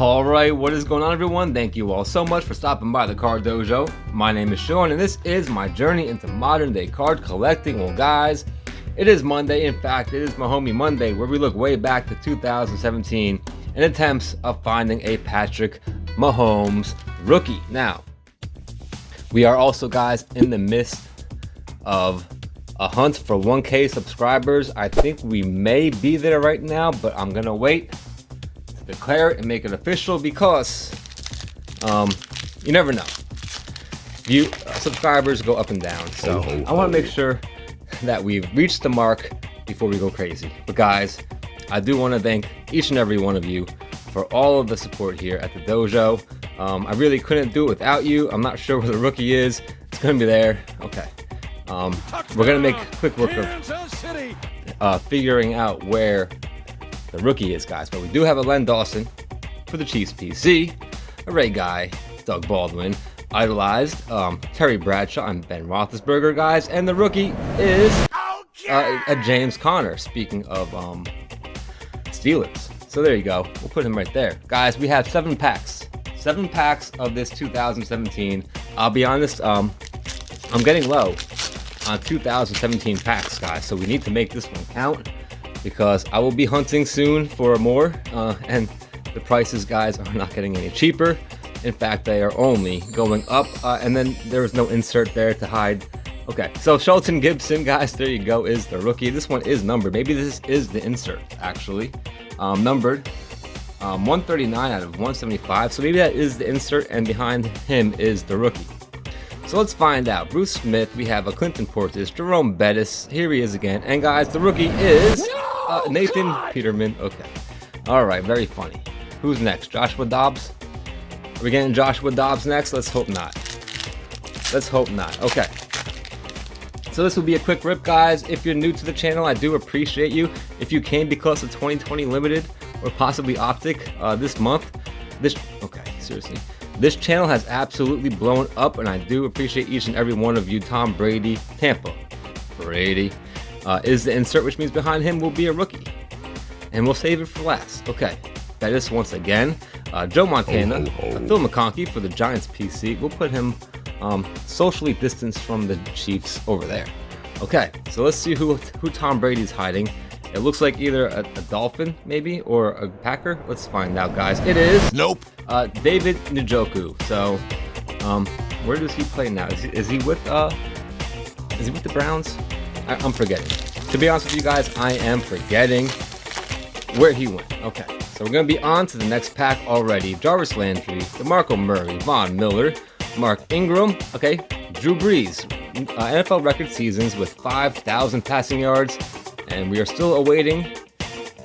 Alright, what is going on, everyone? Thank you all so much for stopping by the Card Dojo. My name is Sean, and this is my journey into modern day card collecting. Well, guys, it is Monday. In fact, it is Mahomie Monday, where we look way back to 2017 in attempts of finding a Patrick Mahomes rookie. Now, we are also, guys, in the midst of a hunt for 1K subscribers. I think we may be there right now, but I'm gonna wait to declare it and make it official because you never know. Subscribers go up and down, so I want to make sure that we've reached the mark before we go crazy. But guys, I do want to thank each and every one of you for all of the support here at the dojo. I really couldn't do it without you. I'm not sure where the rookie is. It's gonna be there. Okay. We're gonna make quick work of figuring out where the rookie is, guys. But we do have a Len Dawson for the Chiefs PC, a Ray Guy, Doug Baldwin, idolized Terry Bradshaw and Ben Roethlisberger, guys, and the rookie is a James Conner. Speaking of Steelers, so there you go. We'll put him right there, guys. We have 7 packs of this 2017. I'll be honest, I'm getting low on 2017 packs, guys, so we need to make this one count because I will be hunting soon for more, and the prices, guys, are not getting any cheaper. In fact, they are only going up, and then there is no insert there to hide. Okay, so Shelton Gibson, guys, there you go, is the rookie. This one is numbered. Maybe this is the insert, actually. Numbered 139 out of 175, so maybe that is the insert, and behind him is the rookie. So let's find out. Bruce Smith, we have a Clinton Portis, Jerome Bettis, here he is again, and guys, the rookie is Nathan Peterman. Okay, all right, very funny. Who's next? Joshua Dobbs? Are we getting Joshua Dobbs next? Let's hope not. Let's hope not. Okay. So this will be a quick rip, guys. If you're new to the channel, I do appreciate you. If you came because of 2020 Limited or possibly Optic this month, seriously. This channel has absolutely blown up, and I do appreciate each and every one of you. Tom Brady, Tampa Brady, is the insert, which means behind him will be a rookie. And we'll save it for last. Okay. Bettis once again. Joe Montana, Phil McConkey for the Giants PC. We'll put him socially distanced from the Chiefs over there. Okay, so let's see who Tom Brady's hiding. It looks like either a Dolphin, maybe, or a Packer. Let's find out, guys. It is David Njoku. So, where does he play now? Is he with the Browns? I'm forgetting. To be honest with you guys, I am forgetting where he went. Okay, so we're gonna be on to the next pack already. Jarvis Landry, DeMarco Murray, Von Miller, Mark Ingram. Okay, Drew Brees, NFL record seasons with 5,000 passing yards. And we are still awaiting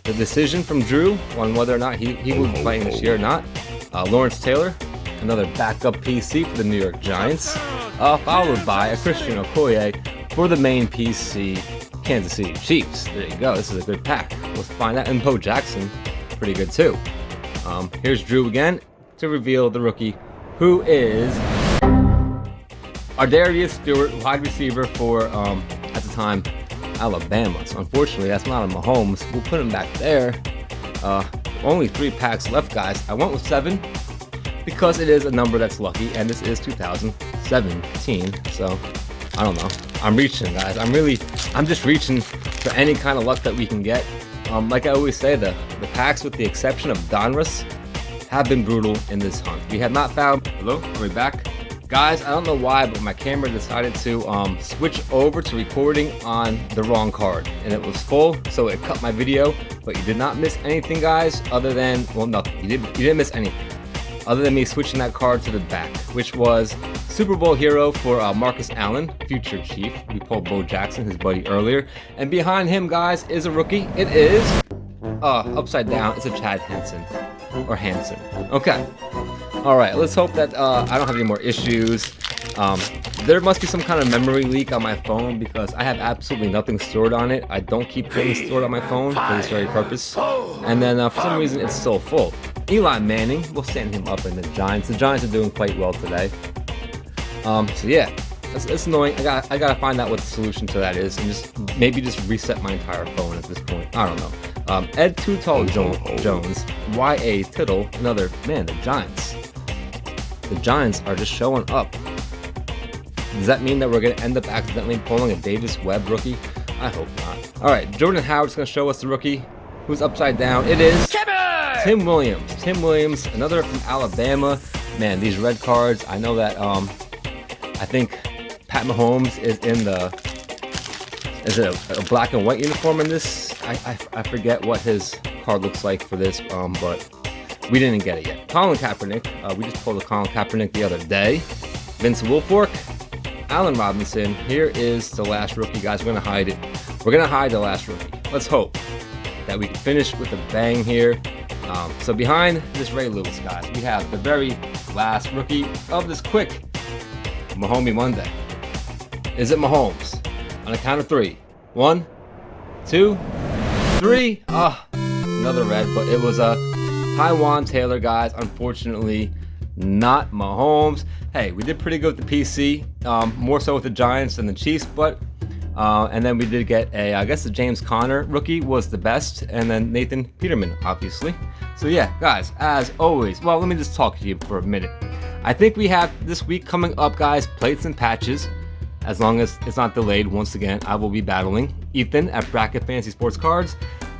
the decision from Drew on whether or not he will be playing this year or not. Lawrence Taylor, another backup PC for the New York Giants, followed by a Christian Okoye for the main PC, Kansas City Chiefs. There you go. This is a good pack. Let's find out. And Bo Jackson, pretty good too. Here's Drew again to reveal the rookie, who is Ardarius Stewart, wide receiver for, at the time, Alabama. So unfortunately, that's not a Mahomes. We'll put him back there. Only 3 packs left, guys. I went with 7 because it is a number that's lucky, and this is 2017. So I don't know. I'm reaching, guys. I'm just reaching for any kind of luck that we can get. Like I always say, the packs, with the exception of Donruss, have been brutal in this hunt. We have not found. Hello, are we back? Guys, I don't know why, but my camera decided to switch over to recording on the wrong card, and it was full, so it cut my video. But you did not miss anything, guys, other than, well, nothing. You didn't miss anything other than me switching that card to the back, which was Super Bowl hero for Marcus Allen, future Chief. We pulled Bo Jackson, his buddy, earlier, and behind him, guys, is a rookie. It is upside down. It's a Chad Hansen or Hansen. Okay. All right, let's hope that I don't have any more issues. There must be some kind of memory leak on my phone because I have absolutely nothing stored on it. I don't keep things stored on my phone for this very purpose. And then for some reason, it's still full. Eli Manning, we'll stand him up in the Giants. The Giants are doing quite well today. So yeah, it's annoying. I gotta find out what the solution to that is, and maybe just reset my entire phone at this point. I don't know. Ed Too Tall Jones, Y.A. Tittle, another, man, the Giants. The Giants are just showing up. Does that mean that we're going to end up accidentally pulling a Davis Webb rookie? I hope not. All right, Jordan Howard's going to show us the rookie who's upside down. It is Tim Williams. Tim Williams, another from Alabama. Man, these red cards, I know that I think Pat Mahomes is in the, is it a black and white uniform in this? I forget what his card looks like for this, but we didn't get it yet. Colin Kaepernick, we just pulled a Colin Kaepernick the other day. Vince Wilfork, Allen Robinson. Here is the last rookie, guys. We're gonna hide it. We're gonna hide the last rookie. Let's hope that we can finish with a bang here. So behind this Ray Lewis, guys, we have the very last rookie of this quick Mahomie Monday. Is it Mahomes? On a count of 3. 1, 2, 3. Another red, but it was a Taiwan Taylor, guys. Unfortunately, not Mahomes. Hey, we did pretty good with the PC, more so with the Giants than the Chiefs, but and then we did get I guess the James Conner rookie was the best, and then Nathan Peterman, obviously. So yeah, guys, as always, well, let me just talk to you for a minute. I think we have this week coming up, guys, plates and patches. As long as it's not delayed, once again, I will be battling Ethan at Bracket Fantasy Sports Cards.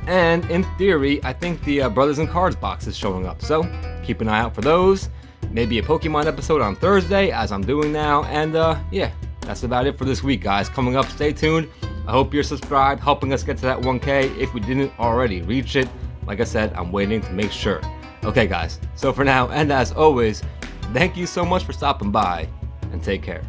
And in theory, I think the Brothers in Cards box is showing up. So keep an eye out for those. Maybe a Pokemon episode on Thursday, as I'm doing now. And yeah, that's about it for this week, guys. Coming up, stay tuned. I hope you're subscribed, helping us get to that 1K if we didn't already reach it. Like I said, I'm waiting to make sure. Okay, guys. So for now, and as always, thank you so much for stopping by, and take care.